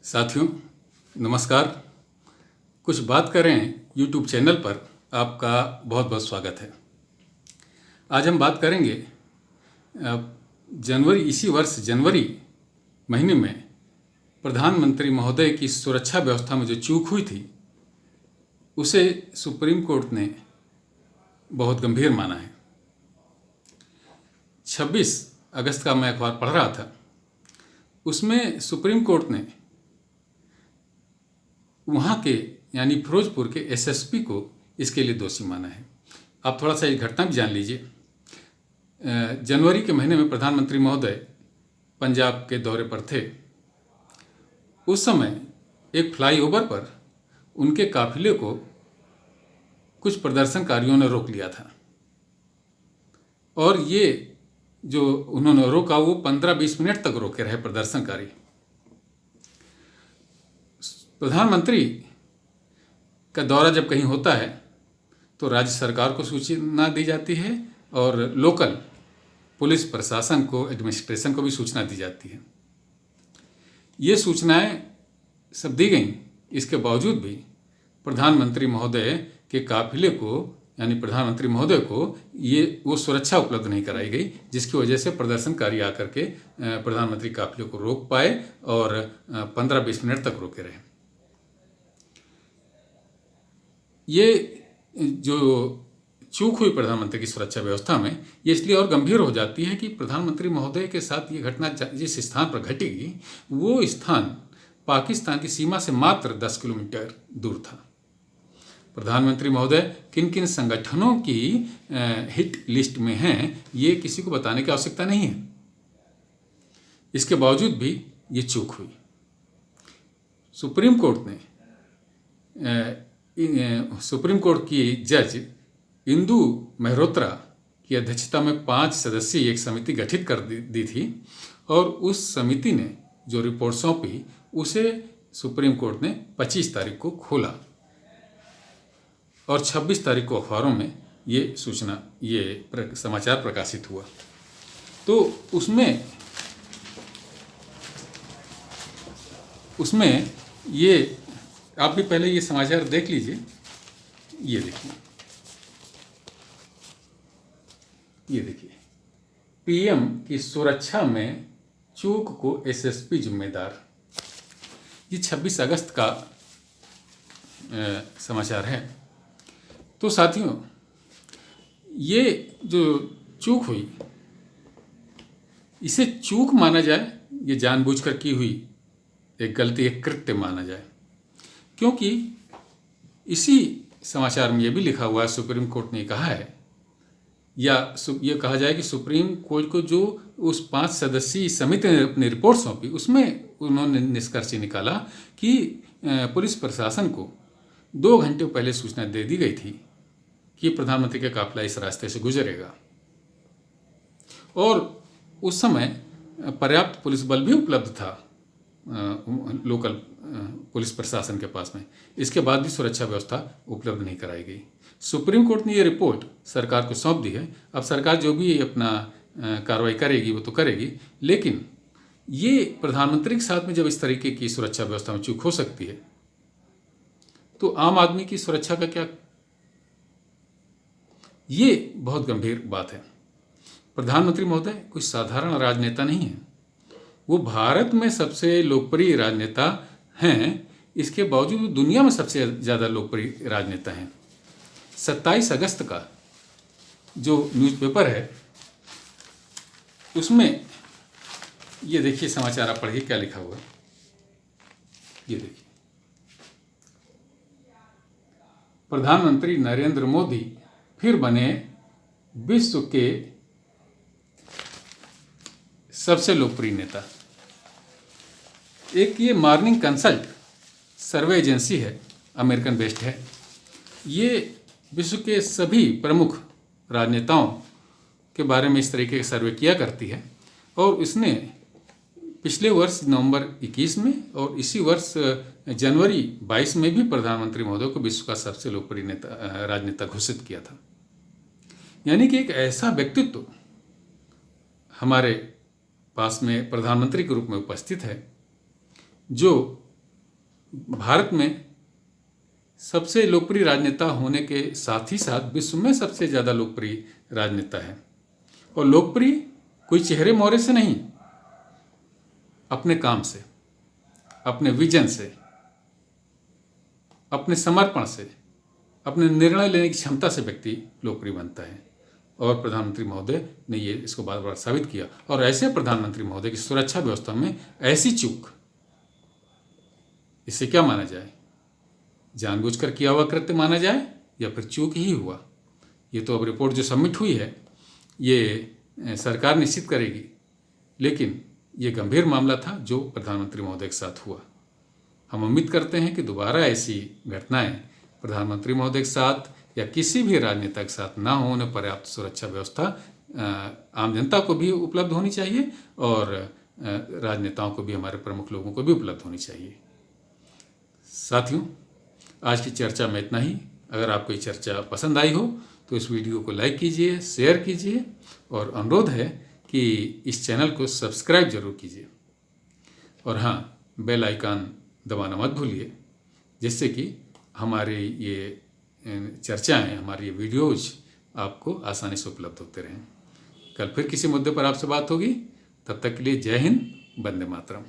साथियों नमस्कार। कुछ बात करें यूट्यूब चैनल पर आपका बहुत बहुत स्वागत है। आज हम बात करेंगे इसी वर्ष जनवरी महीने में प्रधानमंत्री महोदय की सुरक्षा व्यवस्था में जो चूक हुई थी उसे सुप्रीम कोर्ट ने बहुत गंभीर माना है। 26 अगस्त का मैं अखबार पढ़ रहा था, उसमें सुप्रीम कोर्ट ने वहाँ के यानी फिरोजपुर के एसएसपी को इसके लिए दोषी माना है। आप थोड़ा सा ये घटना भी जान लीजिए। जनवरी के महीने में प्रधानमंत्री महोदय पंजाब के दौरे पर थे। उस समय एक फ्लाईओवर पर उनके काफिले को कुछ प्रदर्शनकारियों ने रोक लिया था और ये जो उन्होंने रोका वो 15-20 मिनट तक रोके रहे प्रदर्शनकारी। प्रधानमंत्री का दौरा जब कहीं होता है तो राज्य सरकार को सूचना दी जाती है और लोकल पुलिस प्रशासन को, एडमिनिस्ट्रेशन को भी सूचना दी जाती है। ये सूचनाएं सब दी गई, इसके बावजूद भी प्रधानमंत्री महोदय के काफिले को यानी प्रधानमंत्री महोदय को वो सुरक्षा उपलब्ध नहीं कराई गई, जिसकी वजह से प्रदर्शनकारी आकर के प्रधानमंत्री काफिले को रोक पाए और 15-20 मिनट तक रोके रहे। ये जो चूक हुई प्रधानमंत्री की सुरक्षा व्यवस्था में, ये इसलिए और गंभीर हो जाती है कि प्रधानमंत्री महोदय के साथ ये घटना जिस स्थान पर घटेगी वो स्थान पाकिस्तान की सीमा से मात्र 10 किलोमीटर दूर था। प्रधानमंत्री महोदय किन किन संगठनों की हिट लिस्ट में हैं ये किसी को बताने की आवश्यकता नहीं है। इसके बावजूद भी ये चूक हुई। सुप्रीम कोर्ट की जज इंदु मेहरोत्रा की अध्यक्षता में 5 सदस्यीय एक समिति गठित कर दी थी और उस समिति ने जो रिपोर्ट सौंपी उसे सुप्रीम कोर्ट ने 25 तारीख को खोला और 26 तारीख को अखबारों में ये समाचार प्रकाशित हुआ। तो उसमें ये आप भी पहले ये समाचार देख लीजिए। ये देखिए पीएम की सुरक्षा में चूक को एसएसपी जिम्मेदार। ये 26 अगस्त का समाचार है। तो साथियों, ये जो चूक हुई इसे चूक माना जाए, ये जानबूझकर की हुई एक गलती, एक कृत्य माना जाए, क्योंकि इसी समाचार में ये भी लिखा हुआ है, सुप्रीम कोर्ट ने कहा है, या ये कहा जाए कि सुप्रीम कोर्ट को जो उस 5 सदस्यीय समिति ने अपनी रिपोर्ट सौंपी उसमें उन्होंने निष्कर्ष निकाला कि पुलिस प्रशासन को 2 घंटे पहले सूचना दे दी गई थी कि प्रधानमंत्री का काफिला इस रास्ते से गुजरेगा और उस समय पर्याप्त पुलिस बल भी उपलब्ध था लोकल पुलिस प्रशासन के पास में। इसके बाद भी सुरक्षा व्यवस्था उपलब्ध नहीं कराई गई। सुप्रीम कोर्ट ने ये रिपोर्ट सरकार को सौंप दी है। अब सरकार जो भी अपना कार्रवाई करेगी वो तो करेगी, लेकिन ये प्रधानमंत्री के साथ में जब इस तरीके की सुरक्षा व्यवस्था में चूक हो सकती है तो आम आदमी की सुरक्षा का क्या? ये बहुत गंभीर बात है। प्रधानमंत्री महोदय कोई साधारण राजनेता नहीं है, वो भारत में सबसे लोकप्रिय राजनेता हैं। इसके बावजूद वो दुनिया में सबसे ज़्यादा लोकप्रिय राजनेता हैं। 27 अगस्त का जो न्यूज़पेपर है उसमें ये देखिए समाचार, आप पढ़िए क्या लिखा हुआ है। ये देखिए, प्रधानमंत्री नरेंद्र मोदी फिर बने विश्व के सबसे लोकप्रिय नेता। एक ये मॉर्निंग कंसल्ट सर्वे एजेंसी है, अमेरिकन बेस्ड है। ये विश्व के सभी प्रमुख राजनेताओं के बारे में इस तरीके के सर्वे किया करती है और इसने पिछले वर्ष नवंबर 21 में और इसी वर्ष जनवरी 22 में भी प्रधानमंत्री महोदय को विश्व का सबसे लोकप्रिय राजनेता घोषित किया था। यानी कि एक ऐसा व्यक्तित्व हमारे पास में प्रधानमंत्री के रूप में उपस्थित है जो भारत में सबसे लोकप्रिय राजनेता होने के साथ ही साथ विश्व में सबसे ज़्यादा लोकप्रिय राजनेता है। और लोकप्रिय कोई चेहरे मोहरे से नहीं, अपने काम से, अपने विजन से, अपने समर्पण से, अपने निर्णय लेने की क्षमता से व्यक्ति लोकप्रिय बनता है। और प्रधानमंत्री महोदय ने ये इसको बार बार साबित किया। और ऐसे प्रधानमंत्री महोदय की सुरक्षा व्यवस्था में ऐसी चूक, इसे क्या माना जाए? जानबूझकर किया हुआ कृत्य माना जाए या फिर चूक ही हुआ? ये तो अब रिपोर्ट जो सबमिट हुई है ये सरकार निश्चित करेगी, लेकिन ये गंभीर मामला था जो प्रधानमंत्री महोदय के साथ हुआ। हम उम्मीद करते हैं कि दोबारा ऐसी घटनाएं प्रधानमंत्री महोदय के साथ या किसी भी राजनेता के साथ ना हो। उन्हें पर्याप्त सुरक्षा व्यवस्था आम जनता को भी उपलब्ध होनी चाहिए और राजनेताओं को भी, हमारे प्रमुख लोगों को भी उपलब्ध होनी चाहिए। साथियों, आज की चर्चा में इतना ही। अगर आपको ये चर्चा पसंद आई हो तो इस वीडियो को लाइक कीजिए, शेयर कीजिए और अनुरोध है कि इस चैनल को सब्सक्राइब जरूर कीजिए। और हाँ, बेल आइकन दबाना मत भूलिए, जिससे कि हमारे ये चर्चाएं, हमारी ये वीडियोज आपको आसानी से उपलब्ध होते रहें। कल फिर किसी मुद्दे पर आपसे बात होगी। तब तक के लिए जय हिंद, वंदे मातरम।